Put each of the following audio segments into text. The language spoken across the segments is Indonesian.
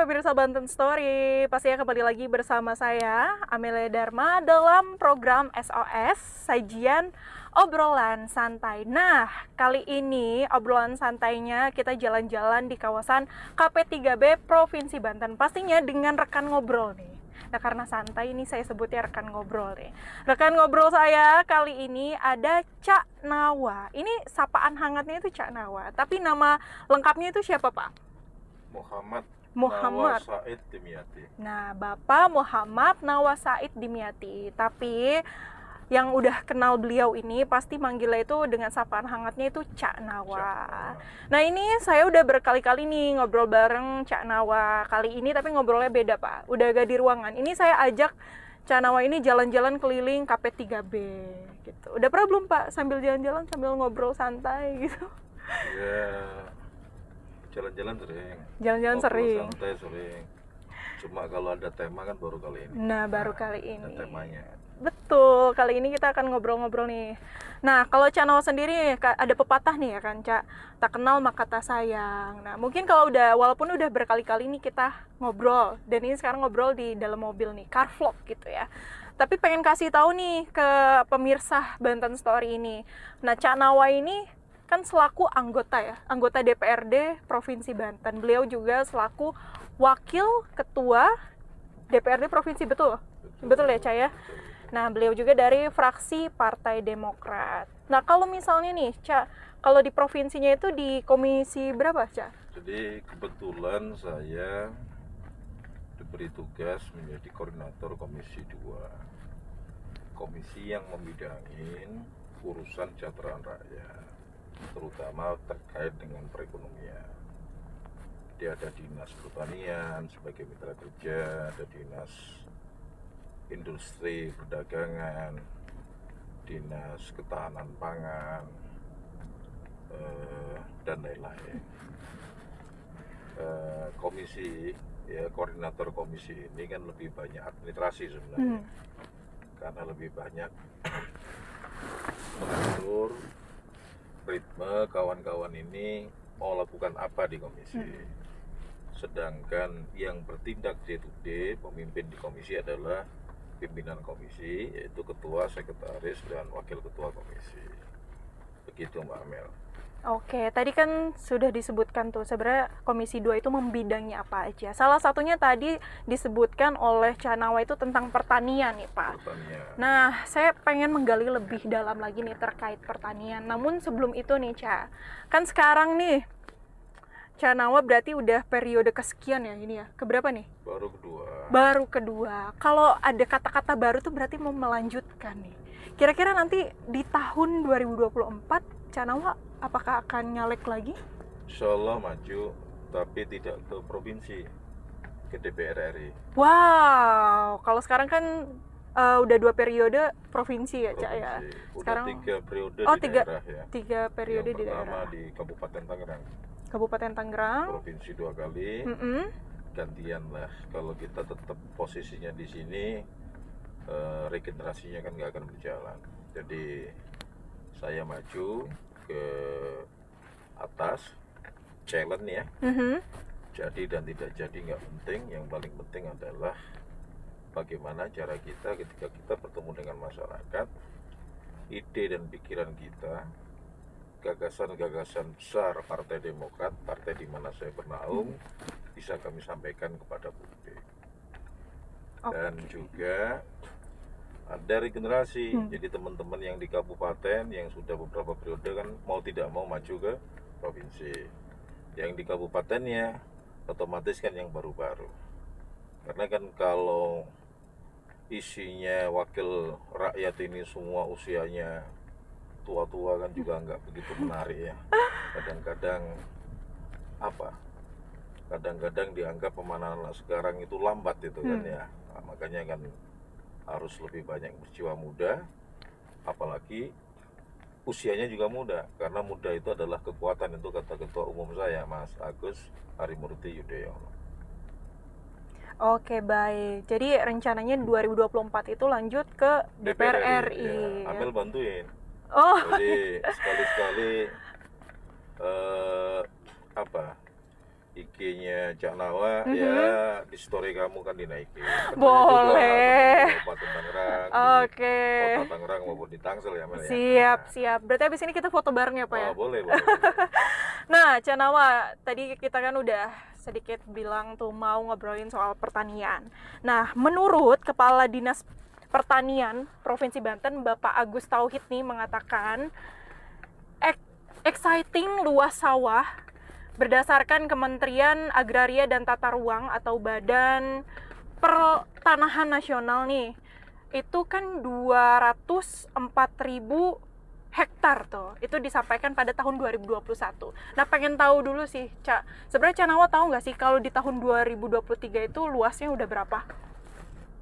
pemirsa Banten Story, pastinya kembali lagi bersama saya, Amelia Dharma, dalam program SOS, Sajian Obrolan Santai. Nah, kali ini obrolan santainya kita jalan-jalan di kawasan KP3B Provinsi Banten, pastinya dengan rekan ngobrol nih. Nah, karena santai ini saya sebutnya rekan ngobrol nih. Rekan ngobrol saya kali ini ada Cak Nawa. Ini sapaan hangatnya itu Cak Nawa, tapi nama lengkapnya itu siapa, Pak? Muhammad Muhammad. Nawa Said Dimyati. Nah, Bapak Muhammad Nawa Said Dimyati. Tapi yang udah kenal beliau ini pasti manggilnya itu dengan sapaan hangatnya itu Cak Nawa. Nah, ini saya udah berkali-kali nih ngobrol bareng Cak Nawa. Kali ini tapi ngobrolnya beda, Pak. Udah agak di ruangan. Ini saya ajak Cak Nawa ini jalan-jalan keliling KP3B gitu. Udah pernah belum, Pak? Sambil jalan-jalan sambil ngobrol santai gitu. Ya, jalan-jalan sering. Jalan-jalan Ngobrol sering. santai sering. Cuma kalau ada tema kan baru kali ini. Nah, baru kali ini. Ada temanya. Betul, kali ini kita akan ngobrol-ngobrol nih. Nah, kalau Cak Nawa sendiri ada pepatah nih ya kan, Cak, tak kenal maka tak sayang. Nah, mungkin kalau walaupun udah berkali-kali nih kita ngobrol, dan ini sekarang ngobrol di dalam mobil nih, car vlog gitu ya. Tapi pengen kasih tahu nih ke pemirsa Banten Story ini. Nah, Cak Nawa ini kan selaku anggota DPRD Provinsi Banten. Beliau juga selaku wakil ketua DPRD Provinsi, betul? Betul ya, Cak ya? Nah, beliau juga dari fraksi Partai Demokrat. Nah, kalau misalnya nih, Cak, kalau di provinsinya itu di komisi berapa, Cak? Jadi kebetulan saya diberi tugas menjadi koordinator Komisi 2. Komisi yang membidangin urusan kesejahteraan rakyat, terutama terkait dengan perekonomian. Jadi ada dinas pertanian sebagai mitra kerja, ada dinas industri perdagangan, dinas ketahanan pangan, dan lain-lain. Komisi koordinator komisi ini kan lebih banyak administrasi sebenarnya, karena lebih banyak mengatur ritme kawan-kawan ini mau lakukan apa di komisi. Sedangkan yang bertindak day to day, pemimpin di komisi adalah pimpinan komisi, yaitu ketua, sekretaris, dan wakil ketua komisi. Begitu, Mbak Amel. Oke, tadi kan sudah disebutkan tuh sebenarnya Komisi 2 itu membidangi apa aja. Salah satunya tadi disebutkan oleh Cak Nawa itu tentang pertanian nih, Pak. Pertanian. Nah, saya pengen menggali lebih dalam lagi nih terkait pertanian. Namun sebelum itu nih, Cak, kan sekarang nih Cak Nawa berarti udah periode kesekian ya ini ya. Keberapa nih? Baru kedua. Baru kedua. Kalau ada kata-kata baru tuh berarti mau melanjutkan nih. Kira-kira nanti di tahun 2024 Cak Nawa apakah akan nyalek lagi? Insya Allah maju, tapi tidak ke provinsi, ke DPR RI. Wow, kalau sekarang kan udah 2 periode provinsi ya, Cak ya. Udah Sekarang 3 periode oh, di daerah ya. 3 periode Yang di pertama daerah. di Kabupaten Tangerang, Kabupaten Tangerang. provinsi 2 kali. Gantian lah, kalau kita tetap posisinya di sini, regenerasinya kan nggak akan berjalan. Jadi saya maju ke atas, challenge ya. Jadi dan tidak jadi nggak penting, yang paling penting adalah bagaimana cara kita ketika kita bertemu dengan masyarakat, ide dan pikiran kita, gagasan-gagasan besar Partai Demokrat, partai di mana saya bernaung, bisa kami sampaikan kepada publik. Dan juga ada regenerasi. Jadi teman-teman yang di kabupaten yang sudah beberapa periode kan mau tidak mau maju ke provinsi. Yang di kabupatennya otomatis kan yang baru-baru. Karena kan kalau isinya wakil rakyat ini semua usianya tua-tua kan juga nggak begitu menarik ya. Kadang-kadang dianggap pemanahan sekarang itu lambat itu kan ya. Nah, makanya kan harus lebih banyak berjiwa muda, apalagi usianya juga muda, karena muda itu adalah kekuatan, itu kata ketua umum saya, Mas Agus Harimurti Yudhoyono. Oke, baik. Jadi rencananya 2024 itu lanjut ke DPR RI. Ya. Amel bantuin. Oh. Jadi sekali-sekali IG-nya Cak Nawa, Mhm. ya di story kamu kan dinaikin. Kan banyak juga Boleh. teman-teman di Kabupaten Tangerang, di Oke. Kota Tangerang maupun di Tangsel ya Mel ya. Siap, Nah, siap. Berarti abis ini kita foto bareng ya, Pak ya? oh boleh boleh boleh. Nah, Canawa, tadi kita kan udah sedikit bilang tuh mau ngobrolin soal pertanian. Nah, menurut Kepala Dinas Pertanian Provinsi Banten, Bapak Agus Tauhid nih mengatakan exciting luas sawah berdasarkan Kementerian Agraria dan Tata Ruang atau Badan Pertanahan Nasional nih, itu kan 204.000 hektar tuh. Itu disampaikan pada tahun 2021. Nah, pengen tahu dulu sih, Cak. Sebenarnya Cak Nawa tahu nggak sih kalau di tahun 2023 itu luasnya udah berapa?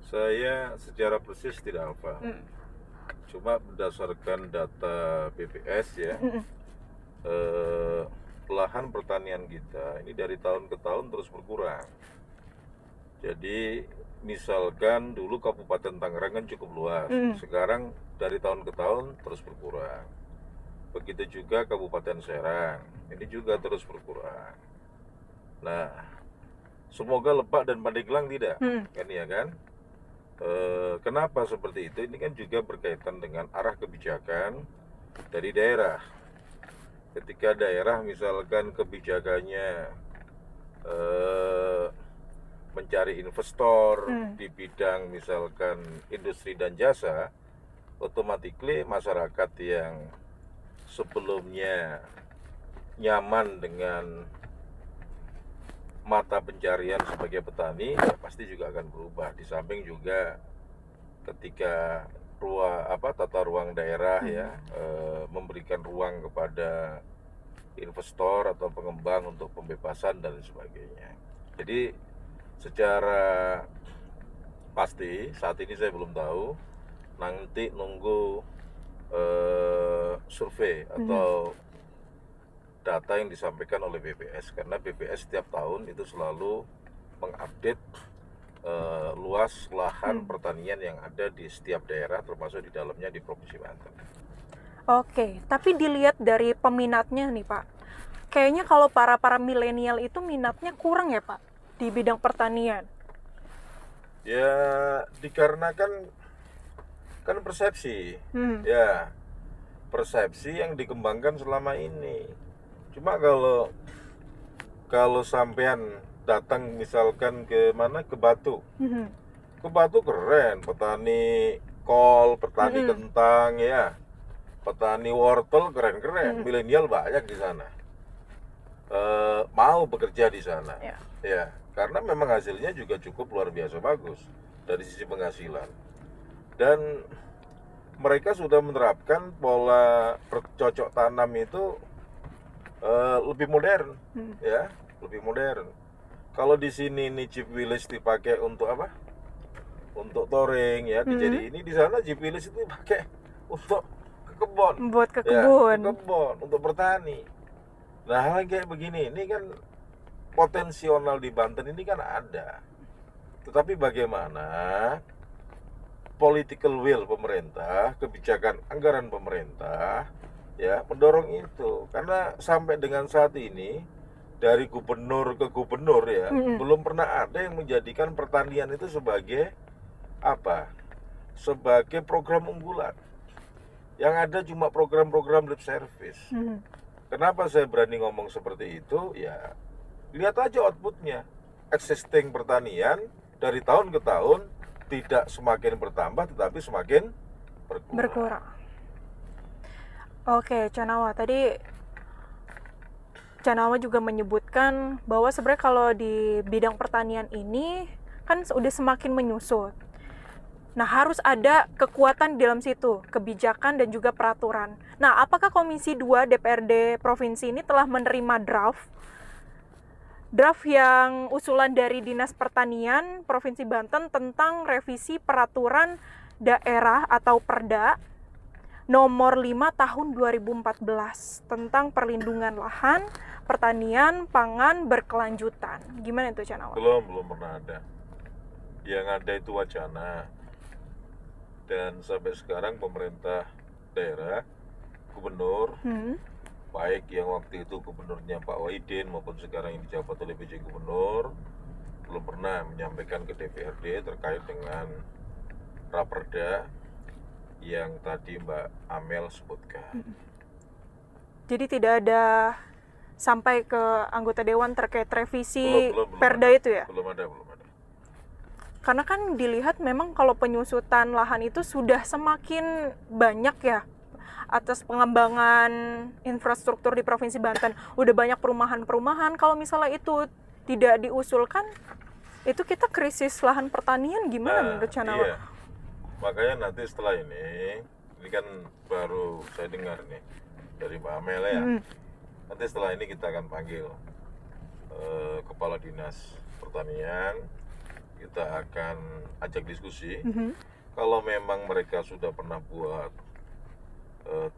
Saya secara persis tidak hafal. Mm. Cuma berdasarkan data BPS ya, Mm-mm. lahan pertanian kita ini dari tahun ke tahun terus berkurang. Jadi misalkan dulu Kabupaten Tangerang kan cukup luas, sekarang dari tahun ke tahun terus berkurang. Begitu juga Kabupaten Serang, ini juga terus berkurang. Nah, semoga Lebak dan Pandeglang tidak, kan ya kan? Kenapa seperti itu? Ini kan juga berkaitan dengan arah kebijakan dari daerah. Ketika daerah misalkan kebijakannya mencari investor di bidang misalkan industri dan jasa, otomatis masyarakat yang sebelumnya nyaman dengan mata pencarian sebagai petani ya pasti juga akan berubah. Di samping juga ketika tata ruang daerah ya memberikan ruang kepada investor atau pengembang untuk pembebasan dan sebagainya. Jadi secara pasti saat ini saya belum tahu, nanti nunggu survei atau data yang disampaikan oleh BPS, karena BPS setiap tahun itu selalu mengupdate luas lahan pertanian yang ada di setiap daerah, termasuk di dalamnya di Provinsi Banten. Oke, tapi dilihat dari peminatnya nih Pak, kayaknya kalau para milenial itu minatnya kurang ya Pak di bidang pertanian. Ya dikarenakan kan persepsi, ya persepsi yang dikembangkan selama ini. Cuma kalau sampean datang misalkan ke mana, ke Batu, ke Batu keren, petani kol, petani kentang ya, petani wortel keren-keren, milenial banyak di sana, mau bekerja di sana, ya karena memang hasilnya juga cukup luar biasa bagus dari sisi penghasilan, dan mereka sudah menerapkan pola bercocok tanam itu lebih modern, ya lebih modern. Kalau di sini nih chip wheels dipakai untuk apa? Untuk touring ya, jadi ini di sana chip wheels itu dipakai untuk ke kebun, Buat ke ya, kebun. ke kebun untuk bertani. Nah hal kayak begini ini kan potensial di Banten ini kan ada, tetapi bagaimana political will pemerintah, kebijakan anggaran pemerintah ya mendorong itu, karena sampai dengan saat ini dari gubernur ke gubernur ya belum pernah ada yang menjadikan pertanian itu sebagai apa? Sebagai program unggulan. Yang ada cuma program-program lip service. Kenapa saya berani ngomong seperti itu? Ya lihat aja outputnya. Existing pertanian dari tahun ke tahun tidak semakin bertambah tetapi semakin berkurang. Oke, Canawa, tadi Canawa juga menyebutkan bahwa sebenarnya kalau di bidang pertanian ini kan sudah semakin menyusut. Nah, harus ada kekuatan di dalam situ, kebijakan dan juga peraturan. Nah, apakah Komisi 2 DPRD Provinsi ini telah menerima draft yang usulan dari Dinas Pertanian Provinsi Banten tentang revisi peraturan daerah atau Perda nomor 5 tahun 2014 tentang perlindungan lahan, pertanian, pangan berkelanjutan. Gimana itu, Canawa? Belum pernah ada. Yang ada itu wacana. Dan sampai sekarang pemerintah daerah, gubernur, baik yang waktu itu gubernurnya Pak Wahidin maupun sekarang yang dijabat oleh PJ Gubernur belum pernah menyampaikan ke DPRD terkait dengan raperda yang tadi Mbak Amel sebutkan. Jadi tidak ada sampai ke anggota dewan terkait revisi Belum perda ada. itu ya? Belum ada. Karena kan dilihat memang kalau penyusutan lahan itu sudah semakin banyak ya atas pengembangan infrastruktur di Provinsi Banten. Udah banyak perumahan-perumahan, kalau misalnya itu tidak diusulkan, itu kita krisis lahan pertanian gimana menurut Canawa? Iya. Makanya nanti setelah ini kan baru saya dengar nih dari Mbak Amel ya. Nanti setelah ini kita akan panggil Kepala Dinas Pertanian, kita akan ajak diskusi. Kalau memang mereka sudah pernah buat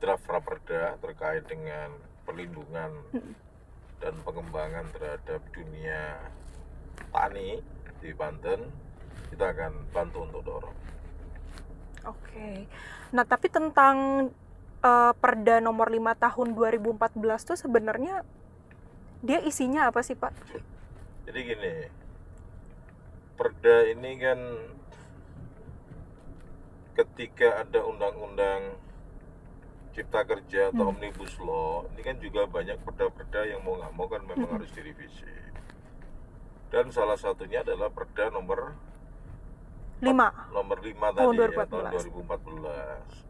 draft raperda terkait dengan perlindungan dan pengembangan terhadap dunia tani di Banten, kita akan bantu untuk dorong. Oke. Nah, tapi tentang Perda nomor 5 tahun 2014 itu sebenarnya dia isinya apa sih, Pak? Jadi gini, Perda ini kan ketika ada undang-undang Cipta Kerja atau Omnibus Law, ini kan juga banyak perda-perda yang mau nggak mau kan memang harus direvisi. Dan salah satunya adalah Perda nomor 5 5 tahun tadi 2014. ya, tahun 2014.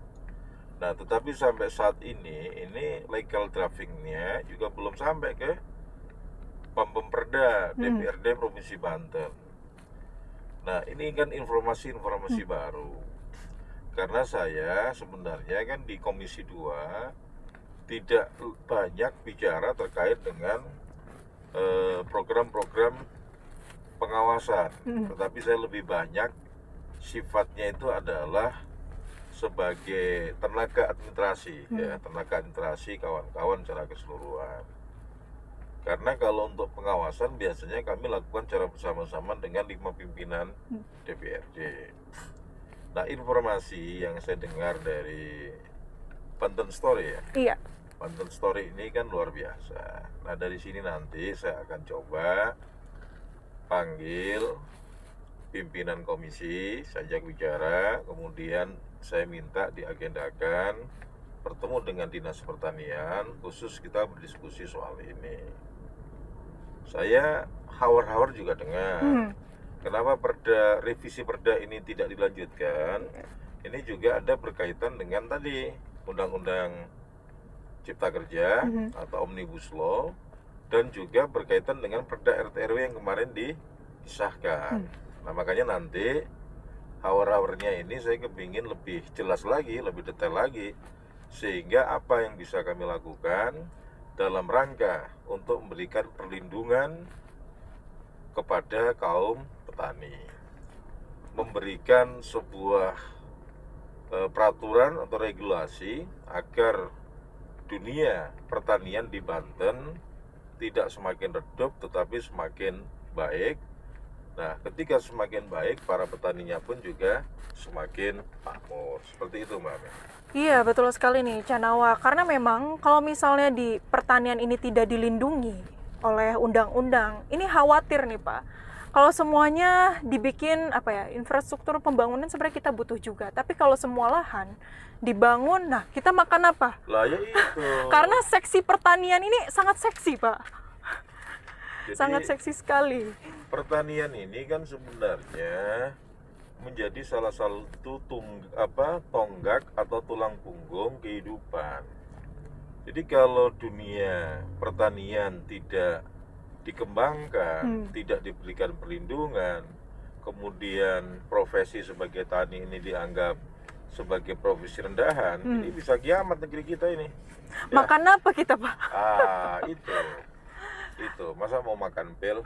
Nah, tetapi sampai saat ini legal draftingnya juga belum sampai ke Pemperda DPRD Provinsi Banten. Nah, ini kan informasi-informasi baru. Karena saya sebenarnya kan di Komisi 2 tidak banyak bicara terkait dengan program-program pengawasan. Tetapi saya lebih banyak sifatnya itu adalah sebagai tenaga administrasi, ya, tenaga administrasi kawan-kawan secara keseluruhan. Karena kalau untuk pengawasan biasanya kami lakukan secara bersama-sama dengan 5 pimpinan DPRD. Nah, informasi yang saya dengar dari Banten Story ya. Iya. Banten Story ini kan luar biasa. Nah, dari sini nanti saya akan coba panggil pimpinan komisi, saya ajak bicara, kemudian saya minta diagendakan bertemu dengan Dinas Pertanian, khusus kita berdiskusi soal ini. Saya hawar-hawar juga dengar. Kenapa revisi perda ini tidak dilanjutkan? Ini juga ada berkaitan dengan tadi Undang-Undang Cipta Kerja atau Omnibus Law, dan juga berkaitan dengan Perda RT/RW yang kemarin disahkan. Nah, makanya nanti hawar-hawarnya ini saya kepingin lebih jelas lagi, lebih detail lagi, sehingga apa yang bisa kami lakukan dalam rangka untuk memberikan perlindungan kepada kaum petani, memberikan sebuah peraturan atau regulasi agar dunia pertanian di Banten tidak semakin redup tetapi semakin baik. Nah, ketika semakin baik, para petaninya pun juga semakin makmur. Seperti itu, Mbak Amel. Iya, betul sekali nih, Canawa. Karena memang kalau misalnya di pertanian ini tidak dilindungi oleh undang-undang, ini khawatir nih, Pak. Kalau semuanya dibikin infrastruktur pembangunan sebenarnya kita butuh juga. Tapi kalau semua lahan dibangun, nah kita makan apa? Lah ya itu. Karena seksi pertanian ini sangat seksi, Pak. Jadi, sangat seksi sekali. Pertanian ini kan sebenarnya menjadi salah satu tonggak atau tulang punggung kehidupan. Jadi kalau dunia pertanian tidak dikembangkan, tidak diberikan perlindungan, kemudian profesi sebagai tani ini dianggap sebagai profesi rendahan, ini bisa kiamat negeri kita ini. Makan apa kita, Pak? Itu masa mau makan pil?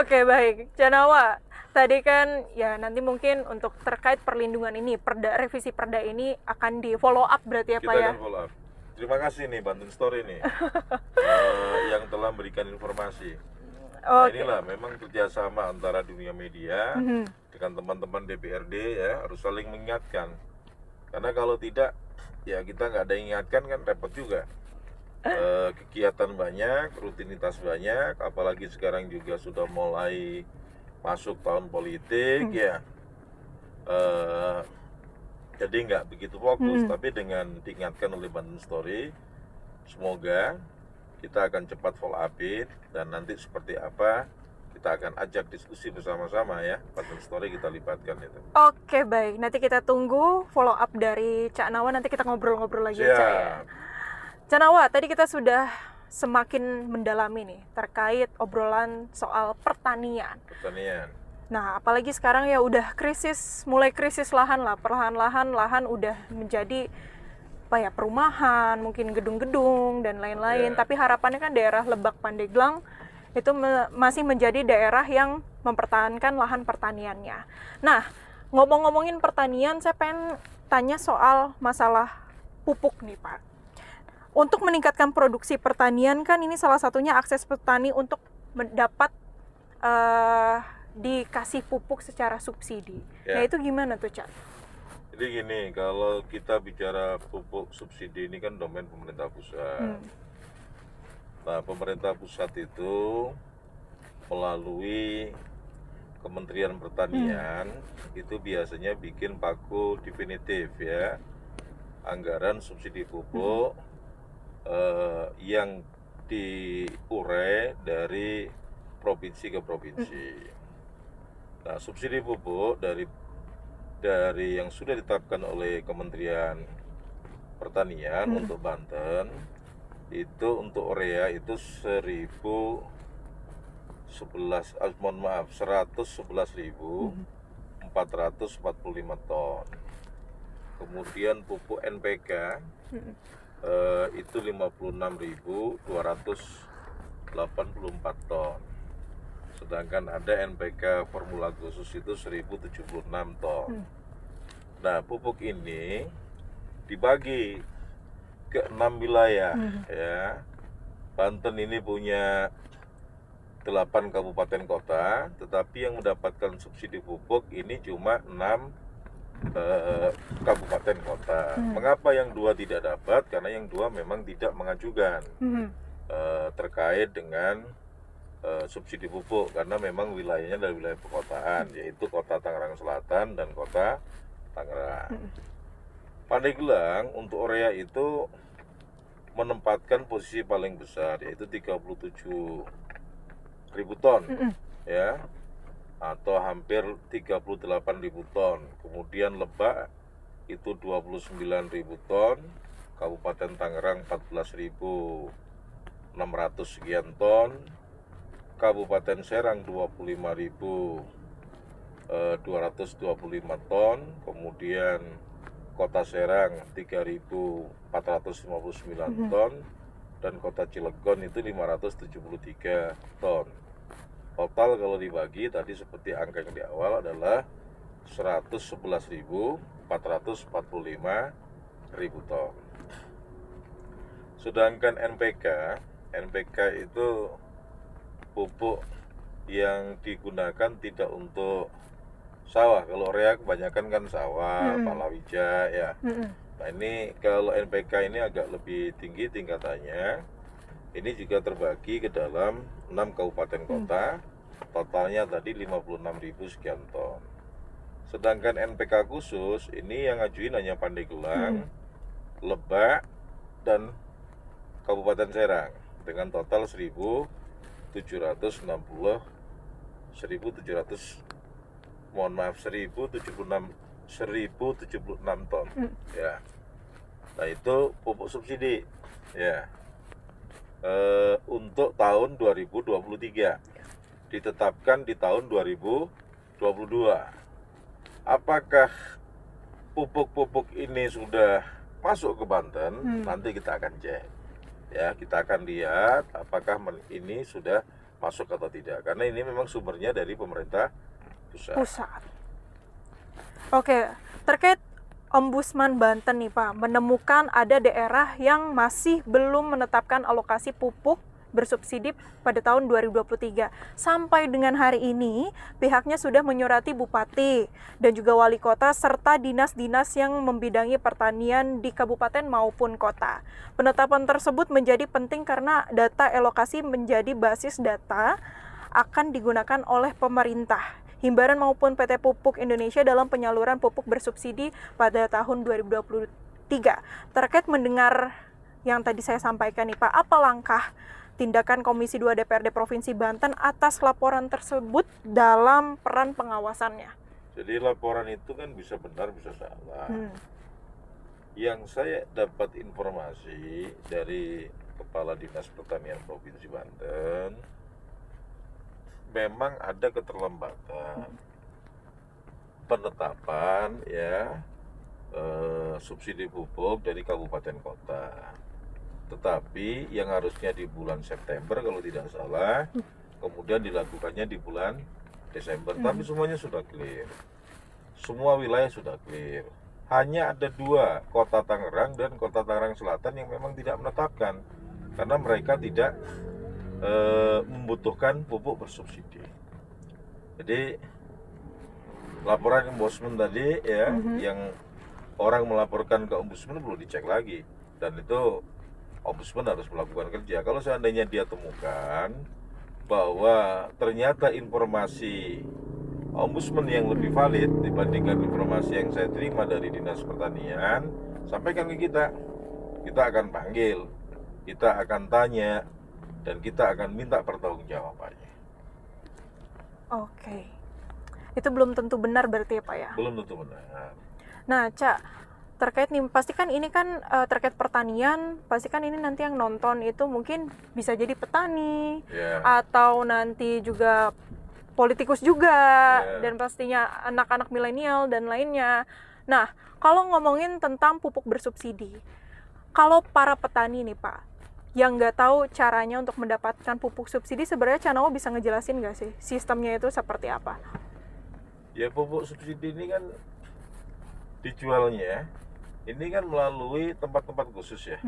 Oke, baik, Canawa. Tadi kan ya nanti mungkin untuk terkait perlindungan ini, revisi perda ini akan di follow up berarti ya, Pak ya? Kita akan follow up. Terima kasih nih Banten Story nih yang telah memberikan informasi. Nah, inilah memang kerjasama antara dunia media dengan teman-teman DPRD ya, harus saling mengingatkan. Karena kalau tidak ya kita nggak ada yang ingatkan kan repot juga. Kegiatan banyak, rutinitas banyak, apalagi sekarang juga sudah mulai masuk tahun politik ya. Eh, jadi nggak begitu fokus, tapi dengan diingatkan oleh Banten Story, semoga kita akan cepat follow upin dan nanti seperti apa kita akan ajak diskusi bersama-sama ya. Banten Story kita libatkan itu. Oke, baik. Nanti kita tunggu follow up dari Cak Nawa, nanti kita ngobrol-ngobrol lagi ya, Cak ya. Cak Nawa, tadi kita sudah semakin mendalami nih terkait obrolan soal pertanian. Nah, apalagi sekarang ya udah mulai krisis lahan lah, perlahan-lahan lahan udah menjadi apa ya, perumahan, mungkin gedung-gedung dan lain-lain. Tapi harapannya kan daerah Lebak Pandeglang itu masih menjadi daerah yang mempertahankan lahan pertaniannya. Nah, ngomong-ngomongin pertanian, saya pengen tanya soal masalah pupuk nih, Pak. Untuk meningkatkan produksi pertanian kan ini salah satunya akses petani untuk mendapat dikasih pupuk secara subsidi. Nah, itu gimana tuh, Cak? Jadi gini, kalau kita bicara pupuk subsidi ini kan domain pemerintah pusat. Nah, pemerintah pusat itu melalui Kementerian Pertanian itu biasanya bikin paku definitif ya, anggaran subsidi pupuk yang diurai dari provinsi ke provinsi. Nah, subsidi pupuk dari yang sudah ditetapkan oleh Kementerian Pertanian untuk Banten itu untuk urea itu 111.445 ton. Kemudian pupuk NPK itu 56.284 ton. Sedangkan ada NPK formula khusus itu 1.076 ton. Nah, pupuk ini dibagi ke 6 wilayah ya. Banten ini punya 8 kabupaten kota, tetapi yang mendapatkan subsidi pupuk ini cuma 6 kabupaten kota. Mengapa yang 2 tidak dapat? Karena yang 2 memang tidak mengajukan terkait dengan subsidi pupuk, karena memang wilayahnya dari wilayah perkotaan, yaitu Kota Tangerang Selatan dan Kota Tangerang. Pandeglang untuk urea itu menempatkan posisi paling besar, yaitu 37.000 ton ya, atau hampir 38.000 ton. Kemudian Lebak itu 29.000 ton, Kabupaten Tangerang 14.600 sekian ton, Kabupaten Serang 25.225 ton, kemudian Kota Serang 3.459 ton, dan Kota Cilegon itu 573 ton. Total kalau dibagi tadi seperti angka yang di awal adalah 111.445 ton. Sedangkan NPK itu pupuk yang digunakan tidak untuk sawah. Kalau urea kebanyakan kan sawah, palawija ya. Nah, ini kalau NPK ini agak lebih tinggi tingkatannya. Ini juga terbagi ke dalam 6 kabupaten kota. Totalnya tadi 56.000 sekian ton. Sedangkan NPK khusus ini yang ngajuin hanya Pandeglang, Lebak, dan Kabupaten Serang dengan total 1.776 ton ya. Nah, itu pupuk subsidi ya. Untuk tahun 2023 ditetapkan di tahun 2022. Apakah pupuk-pupuk ini sudah masuk ke Banten? Nanti kita akan cek ya, kita akan lihat apakah ini sudah masuk atau tidak, karena ini memang sumbernya dari pemerintah pusat. Oke, terkait Ombudsman Banten nih Pak, menemukan ada daerah yang masih belum menetapkan alokasi pupuk bersubsidi pada tahun 2023. Sampai dengan hari ini, pihaknya sudah menyurati bupati dan juga wali kota serta dinas-dinas yang membidangi pertanian di kabupaten maupun kota. Penetapan tersebut menjadi penting karena data elokasi menjadi basis data akan digunakan oleh pemerintah, Himbaran maupun PT Pupuk Indonesia dalam penyaluran pupuk bersubsidi pada tahun 2023. Terkait mendengar yang tadi saya sampaikan nih Pak, apa langkah tindakan Komisi 2 DPRD Provinsi Banten atas laporan tersebut dalam peran pengawasannya? Jadi laporan itu kan bisa benar bisa salah. Yang saya dapat informasi dari Kepala Dinas Pertanian Provinsi Banten, memang ada keterlambatan penetapan ya subsidi pupuk dari kabupaten kota. Tetapi yang harusnya di bulan September kalau tidak salah, kemudian dilakukannya di bulan Desember. Tapi semuanya sudah clear. Semua wilayah sudah clear. Hanya ada 2, Kota Tangerang dan Kota Tangerang Selatan yang memang tidak menetapkan karena mereka tidak membutuhkan pupuk bersubsidi. Jadi laporan ombudsman tadi ya, yang orang melaporkan ke ombudsman perlu dicek lagi, dan itu ombudsman harus melakukan kerja. Kalau seandainya dia temukan bahwa ternyata informasi ombudsman yang lebih valid dibandingkan informasi yang saya terima dari Dinas Pertanian, sampaikan ke kita. Kita akan panggil, kita akan tanya, dan kita akan minta pertanggungjawabannya. Oke. Itu belum tentu benar berarti ya Pak ya? Belum tentu benar. Nah, Cak, terkait nih, pasti kan ini kan terkait pertanian, pasti kan ini nanti yang nonton itu mungkin bisa jadi petani, atau nanti juga politikus juga, dan pastinya anak-anak milenial dan lainnya. Nah, kalau ngomongin tentang pupuk bersubsidi, kalau para petani nih Pak, yang nggak tahu caranya untuk mendapatkan pupuk subsidi, sebenarnya Canawo bisa ngejelasin nggak sih sistemnya itu seperti apa? Ya, pupuk subsidi ini kan dijualnya ini kan melalui tempat-tempat khusus ya.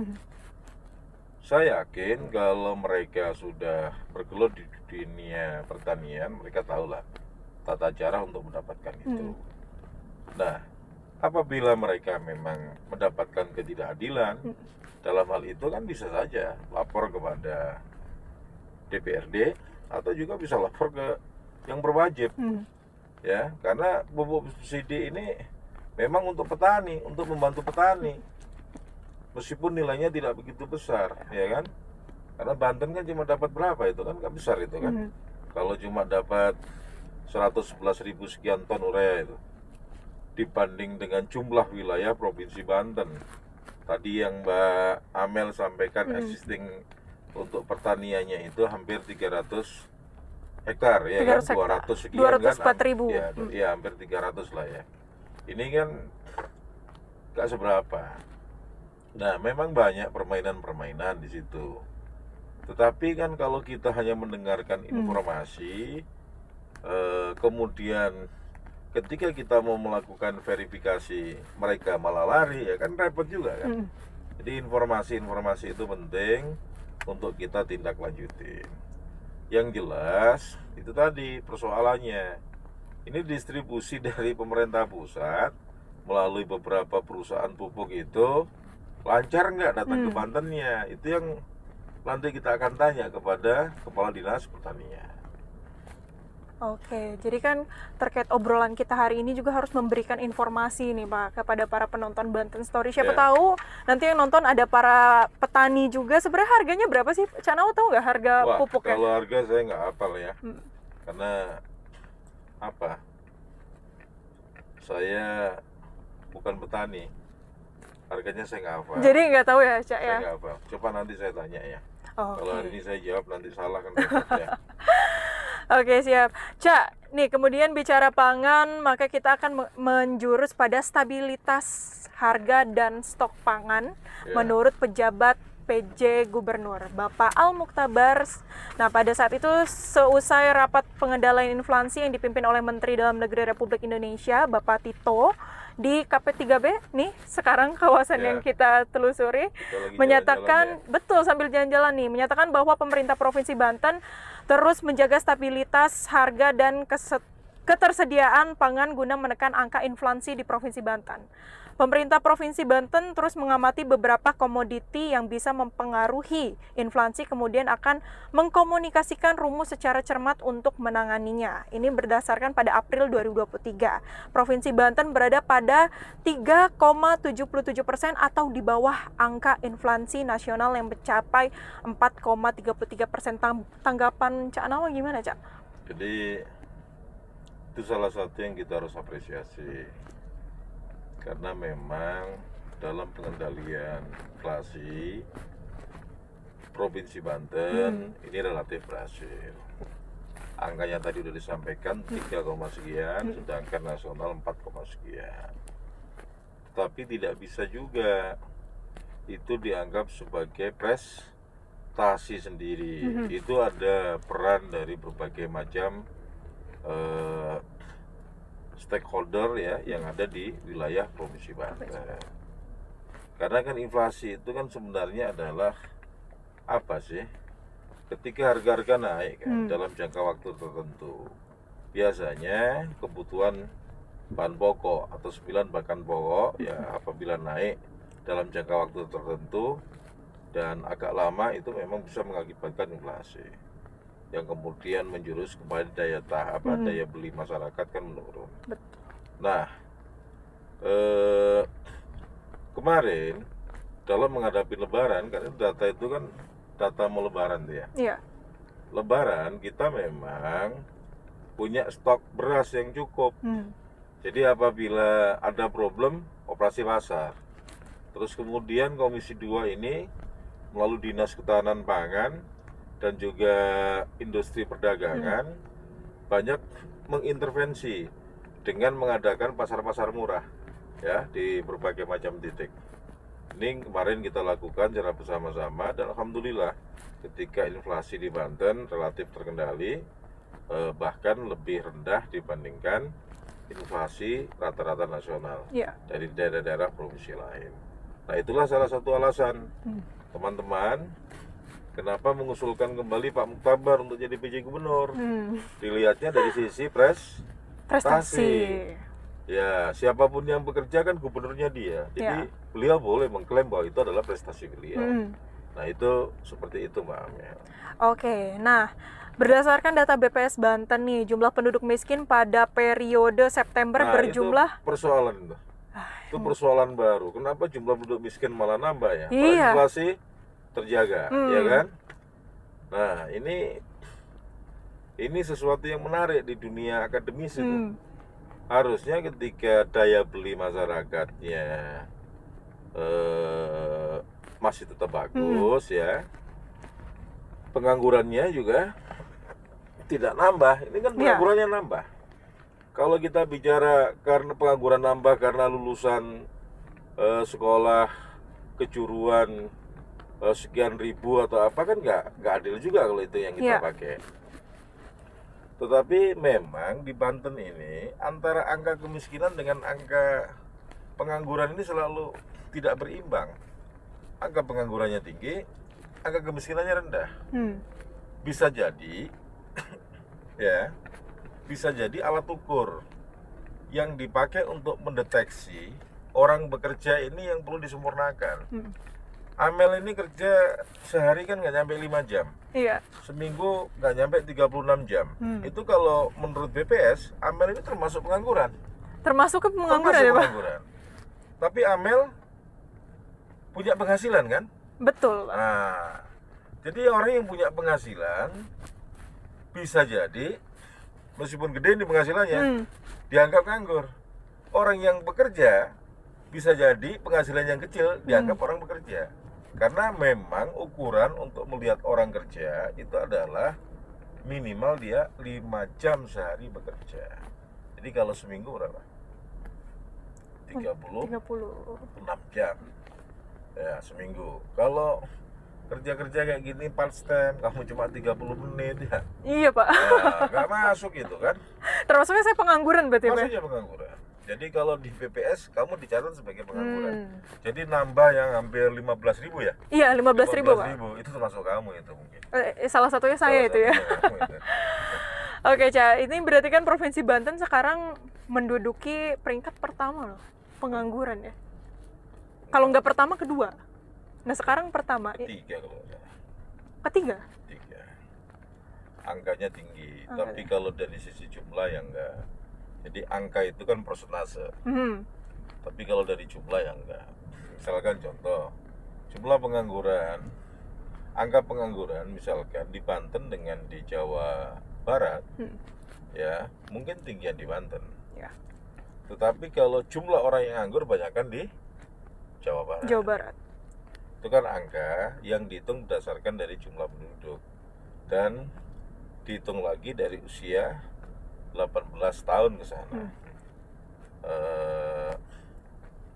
Saya yakin kalau mereka sudah bergelut di dunia pertanian, mereka tahulah tata cara untuk mendapatkan itu. Nah, apabila mereka memang mendapatkan ketidakadilan, dalam hal itu kan bisa saja lapor kepada DPRD atau juga bisa lapor ke yang berwajib. Ya, karena pupuk subsidi ini memang untuk petani, untuk membantu petani. Meskipun nilainya tidak begitu besar, ya kan? Karena Banten kan cuma dapat berapa itu kan, nggak besar itu kan. Kalau cuma dapat 111.000 sekian ton urea itu, dibanding dengan jumlah wilayah Provinsi Banten. Tadi yang Mbak Amel sampaikan existing untuk pertaniannya itu hampir 300 hektar ya kan, 200 sekian 204.000 kan, ya hampir 300 lah ya. Ini kan nggak seberapa. Nah, memang banyak permainan-permainan di situ. Tetapi kan kalau kita hanya mendengarkan informasi, kemudian ketika kita mau melakukan verifikasi mereka malah lari, ya kan repot juga kan. Jadi informasi-informasi itu penting untuk kita tindak lanjutin. Yang jelas itu tadi persoalannya, ini distribusi dari pemerintah pusat melalui beberapa perusahaan pupuk itu lancar nggak datang ke Bantennya? Itu yang nanti kita akan tanya kepada Kepala Dinas Pertanian. Oke, jadi kan terkait obrolan kita hari ini juga harus memberikan informasi nih Pak kepada para penonton Banten Story. Siapa tahu nanti yang nonton ada para petani juga. Sebenarnya harganya berapa sih? Canawo tahu nggak harga pupuknya? Kalau harga saya nggak hafal ya, karena apa? Saya bukan petani, harganya saya nggak hafal. Jadi nggak tahu ya, Cak ya? Saya nggak hafal. Coba nanti saya tanya ya. Kalau hari ini saya jawab nanti salah kan ya. Oke, siap. Cak, nih kemudian bicara pangan, maka kita akan menjurus pada stabilitas harga dan stok pangan menurut pejabat PJ Gubernur, Bapak Al-Mukhtabar. Nah, pada saat itu seusai rapat pengendalian inflasi yang dipimpin oleh Menteri Dalam Negeri Republik Indonesia, Bapak Tito, di KP3B nih sekarang kawasan Ya. yang kita telusuri Kita lagi menyatakan jalan-jalan betul sambil jalan-jalan nih menyatakan bahwa pemerintah Provinsi Banten terus menjaga stabilitas harga dan ketersediaan pangan guna menekan angka inflasi di Provinsi Banten. Pemerintah Provinsi Banten terus mengamati beberapa komoditi yang bisa mempengaruhi inflasi, kemudian akan mengkomunikasikan rumus secara cermat untuk menanganinya. Ini berdasarkan pada April 2023. Provinsi Banten berada pada 3,77% atau di bawah angka inflasi nasional yang mencapai 4,33%. Tanggapan Cak Nawa gimana, Cak? Jadi itu salah satu yang kita harus apresiasi, karena memang dalam pengendalian inflasi Provinsi Banten ini relatif berhasil. Angkanya tadi sudah disampaikan 3, sekian, sedangkan nasional 4, sekian. Tapi tidak bisa juga itu dianggap sebagai prestasi sendiri. Itu ada peran dari berbagai macam stakeholder ya yang ada di wilayah Provinsi Banten. Karena kan inflasi itu kan sebenarnya adalah apa sih? Ketika harga-harga naik kan dalam jangka waktu tertentu, biasanya kebutuhan bahan pokok atau 9 bahan pokok ya apabila naik dalam jangka waktu tertentu dan agak lama itu memang bisa mengakibatkan inflasi yang kemudian menjurus kepada daya beli masyarakat kan menurun. Betul. Nah, kemarin dalam menghadapi Lebaran, karena data itu kan data mau Lebaran tuh ya. Iya. Lebaran kita memang punya stok beras yang cukup. Jadi apabila ada problem operasi pasar, terus kemudian Komisi 2 ini melalui Dinas Ketahanan Pangan dan juga industri perdagangan banyak mengintervensi dengan mengadakan pasar-pasar murah ya di berbagai macam titik. Ini kemarin kita lakukan secara bersama-sama dan alhamdulillah ketika inflasi di Banten relatif terkendali, bahkan lebih rendah dibandingkan inflasi rata-rata nasional dari daerah-daerah provinsi lain. Nah itulah salah satu alasan teman-teman kenapa mengusulkan kembali Pak Muktabar untuk jadi PJ Gubernur. Dilihatnya dari sisi prestasi. Ya, siapapun yang bekerja kan gubernurnya dia. Jadi beliau boleh mengklaim bahwa itu adalah prestasi beliau. Nah, itu seperti itu Mbak Amel. Oke, nah berdasarkan data BPS Banten nih, jumlah penduduk miskin pada periode September berjumlah itu persoalan itu. Itu persoalan baru. Kenapa jumlah penduduk miskin malah nambah ya? Iya. Inflasi terjaga, ya kan? Nah, ini sesuatu yang menarik di dunia akademis itu. Harusnya ketika daya beli masyarakatnya masih tetap bagus ya, penganggurannya juga tidak nambah. Ini kan penganggurannya nambah. Kalau kita bicara karena pengangguran nambah karena lulusan sekolah kejuruan sekian ribu atau apa kan nggak adil juga kalau itu yang kita pakai. Tetapi memang di Banten ini antara angka kemiskinan dengan angka pengangguran ini selalu tidak berimbang. Angka penganggurannya tinggi, angka kemiskinannya rendah. Bisa jadi ya, bisa jadi alat ukur yang dipakai untuk mendeteksi orang bekerja ini yang perlu disempurnakan. Amel ini kerja sehari kan nggak nyampe 5 jam. Iya. Seminggu nggak nyampe 36 jam. Itu kalau menurut BPS, Amel ini termasuk pengangguran. Termasuk ke pengangguran ya, Pak? Tapi Amel punya penghasilan kan? Betul. Nah, jadi orang yang punya penghasilan bisa jadi meskipun gede nih penghasilannya, dianggap nganggur. Orang yang bekerja bisa jadi penghasilan yang kecil dianggap orang bekerja. Karena memang ukuran untuk melihat orang kerja itu adalah minimal dia 5 jam sehari bekerja. Jadi kalau seminggu berapa? 36 jam ya seminggu. Kalau kerja-kerja kayak gini part time, kamu cuma 30 menit ya. Iya Pak. Ya, nggak masuk gitu kan. Termasuknya saya pengangguran berarti Pak? Maksudnya pengangguran. Jadi kalau di BPS kamu dicatat sebagai pengangguran. Hmm. Jadi nambah yang hampir 15.000 ya? Iya, 15.000 Pak. 15.000 itu termasuk kamu itu mungkin. Salah satunya saya Salah itu ya. satunya kamu itu. Oke, Ca. Ini berarti kan Provinsi Banten sekarang menduduki peringkat pertama loh, pengangguran ya. Kalau nggak pertama, kedua. Nah, sekarang pertama. Ketiga kalau nggak salah. Ketiga? Ketiga. Angkanya tinggi, Angkanya. tapi kalau dari sisi jumlah yang enggak. Jadi angka itu kan persentase. Tapi kalau dari jumlah yang enggak. Misalkan contoh, jumlah pengangguran, angka pengangguran misalkan di Banten dengan di Jawa Barat, ya mungkin tinggian di Banten. Ya. Tetapi kalau jumlah orang yang nganggur banyakkan di Jawa Barat. Jawa Barat. Itu kan angka yang dihitung berdasarkan dari jumlah penduduk dan dihitung lagi dari usia 18 tahun ke sana.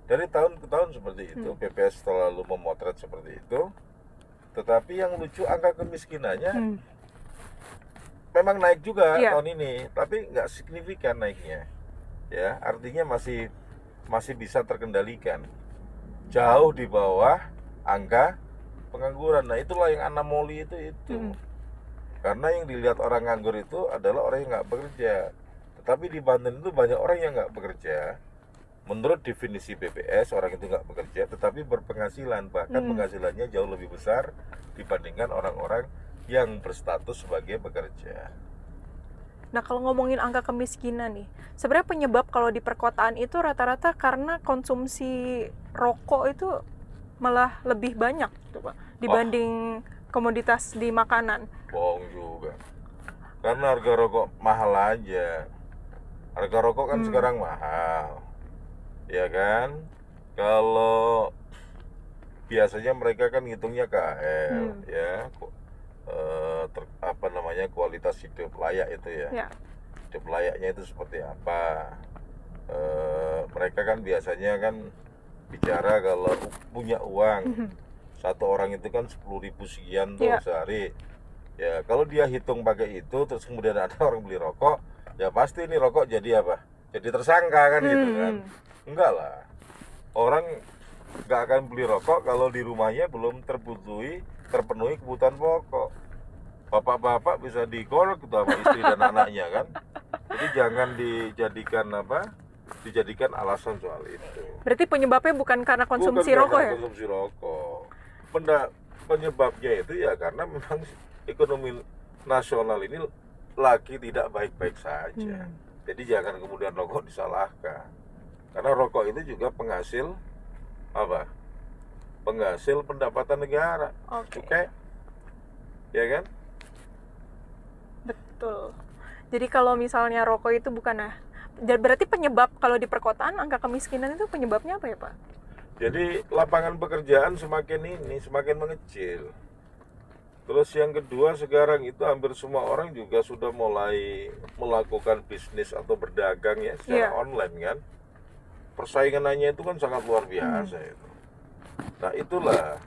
Dari tahun ke tahun seperti itu, BPS selalu memotret seperti itu. Tetapi yang lucu angka kemiskinannya memang naik juga tahun ini, tapi nggak signifikan naiknya. Ya, artinya masih bisa terkendalikan. Jauh di bawah angka pengangguran. Nah, itulah yang anomali itu. Karena yang dilihat orang nganggur itu adalah orang yang nggak bekerja. Tetapi di Banten itu banyak orang yang nggak bekerja. Menurut definisi BPS, orang itu nggak bekerja, tetapi berpenghasilan. Bahkan penghasilannya jauh lebih besar dibandingkan orang-orang yang berstatus sebagai pekerja. Nah, kalau ngomongin angka kemiskinan nih, sebenarnya penyebab kalau di perkotaan itu rata-rata karena konsumsi rokok itu malah lebih banyak, gitu, Pak, dibanding komoditas di makanan. Bohong juga. Karena harga rokok mahal aja. Harga rokok kan sekarang mahal. Ya kan? Kalau biasanya mereka kan ngitungnya KHL, ya. Kualitas hidup layak itu ya. Hidup layaknya itu seperti apa? Mereka kan biasanya kan bicara kalau punya uang. Satu orang itu kan 10.000 sekian tuh sehari. Ya, kalau dia hitung pakai itu terus kemudian ada orang beli rokok, ya pasti ini rokok jadi apa? Jadi tersangka kan gitu kan. Enggak lah. Orang nggak akan beli rokok kalau di rumahnya belum terpenuhi kebutuhan pokok. Bapak-bapak bisa dikorek sama istri dan anaknya kan. Jadi jangan dijadikan alasan soal itu. Berarti penyebabnya bukan karena konsumsi rokok ya? Konsumsi rokok. Penyebabnya itu ya karena memang ekonomi nasional ini lagi tidak baik-baik saja. Jadi jangan kemudian rokok disalahkan. Karena rokok itu juga penghasil apa? Penghasil pendapatan negara. Cukai. Ya kan? Betul. Jadi kalau misalnya rokok itu bukan berarti penyebab kalau di perkotaan angka kemiskinan itu penyebabnya apa ya, Pak? Jadi lapangan pekerjaan semakin mengecil. Terus yang kedua sekarang itu hampir semua orang juga sudah mulai melakukan bisnis atau berdagang ya secara online kan. Persaingannya itu kan sangat luar biasa itu. Nah itulah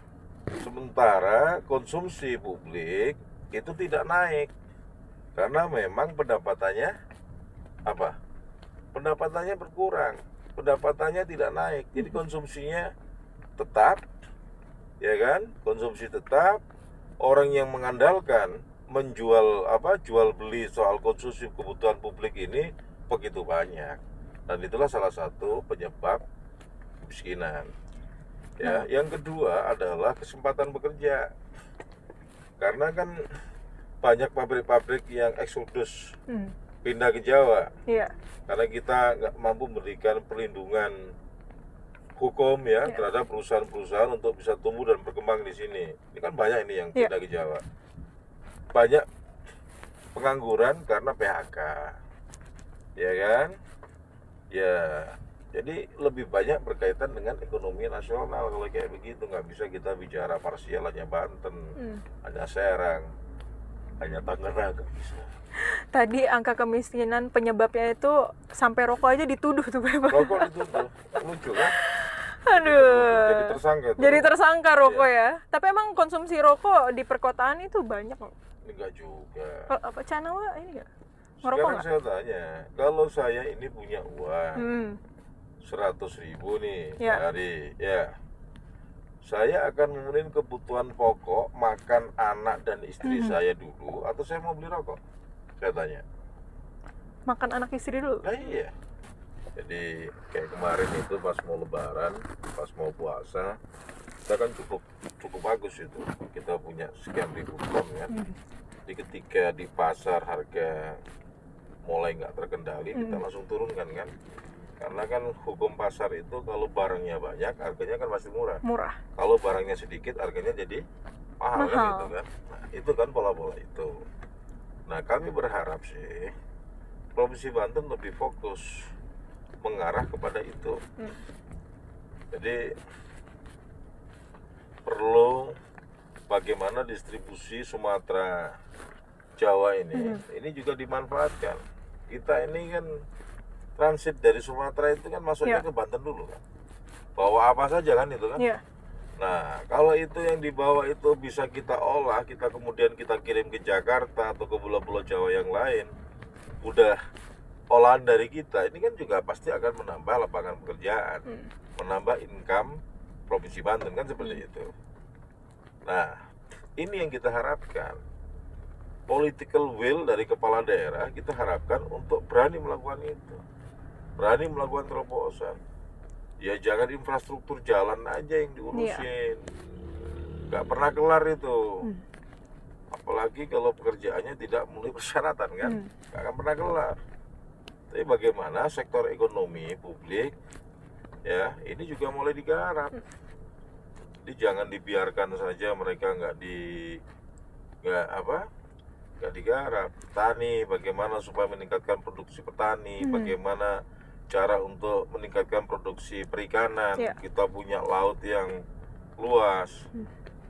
sementara konsumsi publik itu tidak naik karena memang pendapatannya apa? Pendapatannya berkurang, pendapatannya tidak naik, jadi konsumsinya tetap, ya kan? Konsumsi tetap. Orang yang mengandalkan jual beli soal konsumsi kebutuhan publik ini begitu banyak, dan itulah salah satu penyebab kemiskinan. Ya, yang kedua adalah kesempatan bekerja, karena kan banyak pabrik-pabrik yang eksodus pindah ke Jawa. Karena kita nggak mampu memberikan perlindungan hukum ya terhadap perusahaan-perusahaan untuk bisa tumbuh dan berkembang di sini. Ini kan banyak ini yang pindah ke Jawa. Banyak pengangguran karena PHK. Ya kan? Ya, jadi lebih banyak berkaitan dengan ekonomi nasional kalau kayak begitu. Nggak bisa kita bicara parsial hanya Banten, hanya Serang, hanya Tangerang, nggak bisa. Tadi angka kemiskinan penyebabnya itu sampai rokok aja dituduh tuh, Pak. Rokok dituduh, lucu kan? Aduh. Jadi tersangka. Jadi tersangka rokok ya. Tapi emang konsumsi rokok di perkotaan itu banyak loh. Enggak juga. Apa Canawa ini enggak? Sekarang saya tanya, kalau saya ini punya uang, 100.000 nih Ya. sehari, ya. Saya akan memenuhi kebutuhan pokok makan anak dan istri saya dulu, atau saya mau beli rokok? Saya tanya. Makan anak istri dulu. Nah iya. Jadi kayak kemarin itu pas mau lebaran, pas mau puasa, kita kan cukup bagus itu. Kita punya sekian ribu ton kan. Jadi ketika di pasar harga mulai nggak terkendali, kita langsung turunkan kan. Karena kan hukum pasar itu kalau barangnya banyak, harganya kan pasti murah. Murah. Kalau barangnya sedikit, harganya jadi mahal kan gitu kan. Nah, itu kan pola-pola itu. Nah, kami berharap sih Provinsi Banten lebih fokus mengarah kepada itu. Jadi perlu bagaimana distribusi Sumatera Jawa ini juga dimanfaatkan. Kita ini kan transit dari Sumatera itu kan masuknya ke Banten dulu kan. Bawa apa saja kan itu kan. Nah, kalau itu yang dibawa itu bisa kita olah, kita kemudian kita kirim ke Jakarta atau ke pulau-pulau Jawa yang lain, udah olahan dari kita, ini kan juga pasti akan menambah lapangan pekerjaan, menambah income Provinsi Banten kan seperti itu. Nah, ini yang kita harapkan. Political will dari kepala daerah kita harapkan untuk berani melakukan itu, berani melakukan terobosan. Ya jangan infrastruktur jalan aja yang diurusin, nggak pernah kelar itu. Apalagi kalau pekerjaannya tidak memenuhi persyaratan kan, nggak akan pernah kelar. Tapi bagaimana sektor ekonomi publik, ya ini juga mulai digarap. Jadi jangan dibiarkan saja mereka nggak digarap. Petani, bagaimana supaya meningkatkan produksi petani, bagaimana cara untuk meningkatkan produksi perikanan. Kita punya laut yang luas,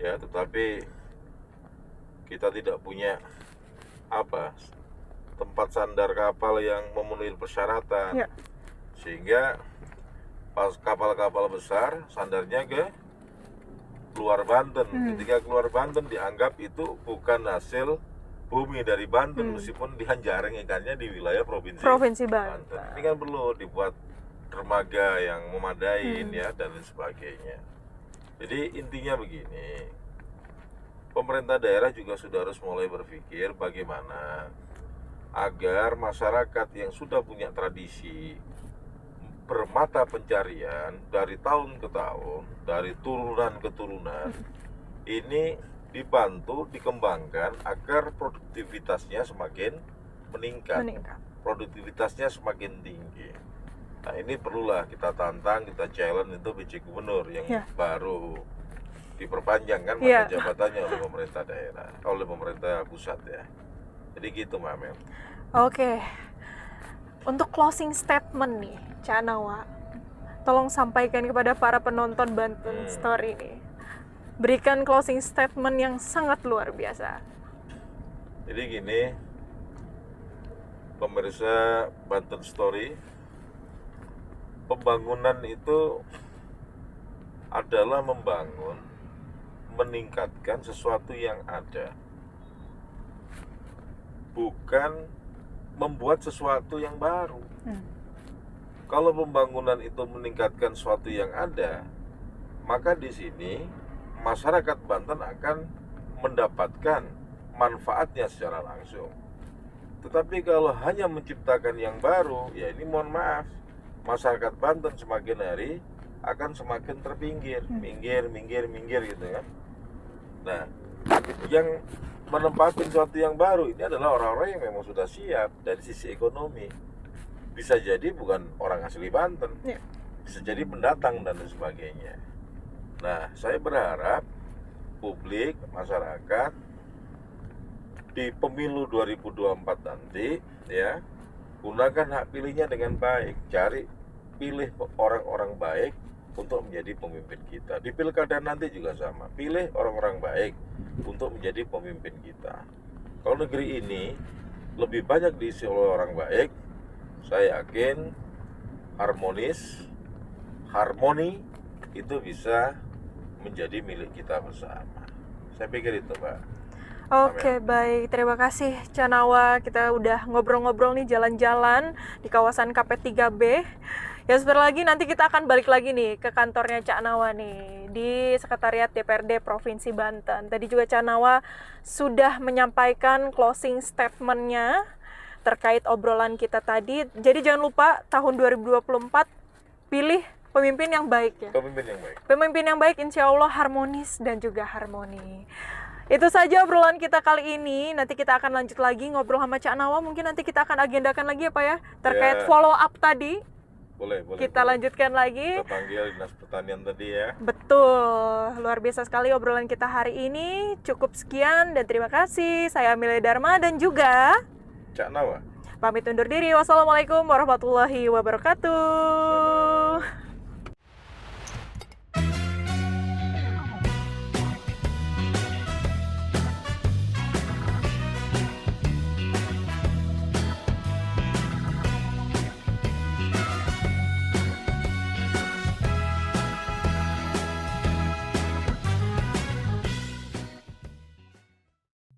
ya, tetapi kita tidak punya tempat sandar kapal yang memenuhi persyaratan, sehingga pas kapal-kapal besar sandarnya ke luar Banten. Ketika keluar Banten dianggap itu bukan hasil bumi dari Banten, meskipun dia jaring ikannya di wilayah Provinsi Banten. Ini kan perlu dibuat dermaga yang memadai ya dan lain sebagainya. Jadi intinya begini, pemerintah daerah juga sudah harus mulai berpikir bagaimana agar masyarakat yang sudah punya tradisi bermata pencarian dari tahun ke tahun, dari turunan ke turunan, ini dibantu, dikembangkan agar produktivitasnya semakin meningkat. Produktivitasnya semakin tinggi. Nah ini perlulah kita tantang, kita challenge itu PJ Gubernur yang baru diperpanjang kan masa jabatannya oleh pemerintah daerah, oleh pemerintah pusat ya. Jadi gitu Mbak Mel. Oke. Untuk closing statement nih, Cak Nawa, tolong sampaikan kepada para penonton Banten Story ini. Berikan closing statement yang sangat luar biasa. Jadi gini, pemirsa Banten Story, pembangunan itu adalah meningkatkan sesuatu yang ada, bukan membuat sesuatu yang baru. Kalau pembangunan itu meningkatkan sesuatu yang ada, maka di sini masyarakat Banten akan mendapatkan manfaatnya secara langsung. Tetapi kalau hanya menciptakan yang baru, ya ini mohon maaf, masyarakat Banten semakin hari akan semakin terpinggir, minggir gitu kan. Nah, yang menempati sesuatu yang baru ini adalah orang-orang yang memang sudah siap dari sisi ekonomi. Bisa jadi bukan orang asli Banten, bisa jadi pendatang dan lain sebagainya. Nah, saya berharap publik, masyarakat di pemilu 2024 nanti ya, gunakan hak pilihnya dengan baik, pilih orang-orang baik untuk menjadi pemimpin kita. Di pilkada nanti juga sama, pilih orang-orang baik untuk menjadi pemimpin kita. Kalau negeri ini lebih banyak diisi oleh orang baik, saya yakin harmoni itu bisa menjadi milik kita bersama. Saya pikir itu, Pak. Oke, baik. Terima kasih, Cak Nawa. Kita udah ngobrol-ngobrol nih, jalan-jalan di kawasan KP3B Ya sebentar lagi nanti kita akan balik lagi nih ke kantornya Cak Nawa nih di Sekretariat DPRD Provinsi Banten. Tadi juga Cak Nawa sudah menyampaikan closing statement-nya terkait obrolan kita tadi. Jadi jangan lupa tahun 2024 pilih pemimpin yang baik ya. Pemimpin yang baik. Pemimpin yang baik insya Allah harmonis dan juga harmoni. Itu saja obrolan kita kali ini. Nanti kita akan lanjut lagi ngobrol sama Cak Nawa. Mungkin nanti kita akan agendakan lagi ya Pak ya terkait Ya. follow up tadi. Boleh. Kita lanjutkan lagi. Kita panggil Dinas Pertanian tadi ya. Betul, luar biasa sekali obrolan kita hari ini. Cukup sekian dan terima kasih. Saya Amelia Dharma dan juga Cak Nawa. pamit undur diri. Wassalamualaikum warahmatullahi wabarakatuh.